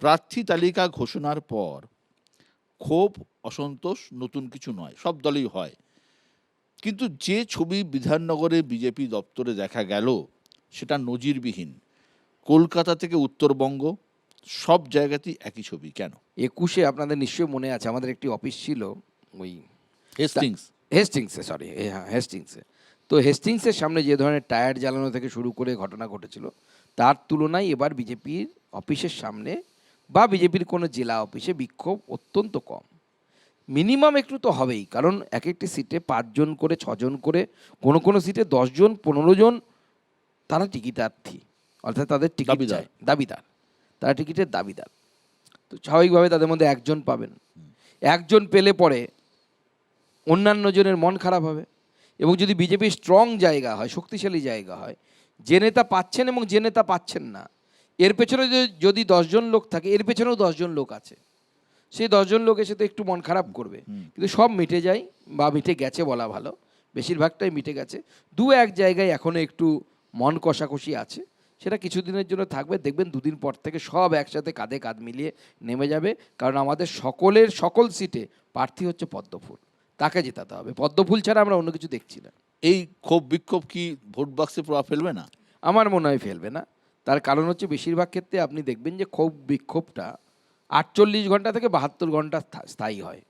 প্রার্থী তালিকা ঘোষণার পর ক্ষোভ অসন্তোষ নতুন কিছু নয়, সব দলেই হয়। কিন্তু যে ছবি বিধাননগরে বিজেপি দপ্তরে দেখা গেল সেটা নজিরবিহীন। কলকাতা থেকে উত্তরবঙ্গ সব জায়গাতেই একই ছবি। কেন? 21-এ আপনাদের নিশ্চয়ই মনে আছে আমাদের একটি অফিস ছিল ওই হেস্টিংস। হেস্টিংসে, সরি, হ্যাঁ হেস্টিংসে। তো হেস্টিংসের সামনে যে ধরনের টায়ার জ্বালানো থেকে শুরু করে ঘটনা ঘটেছিল, তার তুলনায় এবার বিজেপির অফিসের সামনে বা বিজেপির কোনো জেলা অফিসে বিক্ষোভ অত্যন্ত কম। মিনিমাম একটু তো হবেই, কারণ এক একটি সিটে 5 জন করে, 6 জন করে, কোনো কোনো সিটে 10 জন 15 জন তারা টিকিটার্থী, অর্থাৎ তাদের টিকিট দাবিদার। চাই, দাবিদার, তারা টিকিটের দাবিদার। তো স্বাভাবিকভাবে তাদের মধ্যে একজন পাবেন, একজন পেলে পরে অন্যান্য জনের মন খারাপ হবে। এবং যদি বিজেপি স্ট্রং জায়গা হয়, শক্তিশালী জায়গা হয়, যে নেতা পাচ্ছেন এবং যে নেতা পাচ্ছেন না, এর পেছনে যদি 10 জন লোক থাকে, এর পেছনেও 10 জন লোক আছে, সেই 10 জন লোক এসে তো একটু মন খারাপ করবে। কিন্তু সব মিটে যায়, বা মিটে গেছে বলা ভালো, বেশিরভাগটাই মিটে গেছে। দু এক জায়গায় এখনও একটু মন কষাকষি আছে, সেটা কিছুদিনের জন্য থাকবে। দেখবেন দুদিন পর থেকে সব একসাথে কাঁধে কাঁধ মিলিয়ে নেমে যাবে। কারণ আমাদের সকলের সকল সিটে প্রার্থী হচ্ছে পদ্মফুল, তাকে জেতাতে হবে। পদ্মফুল ছাড়া আমরা অন্য কিছু দেখছি না। এই ক্ষোভ বিক্ষোভ কি ভোট বাক্সে প্রভাব ফেলবে না? আমার মনে হয় ফেলবে না। তার কারণ হচ্ছে বেশিরভাগ ক্ষেত্রে আপনি দেখবেন যে ক্ষোভ বিক্ষোভটা 48 ঘন্টা থেকে 72 ঘন্টা স্থায়ী হয়।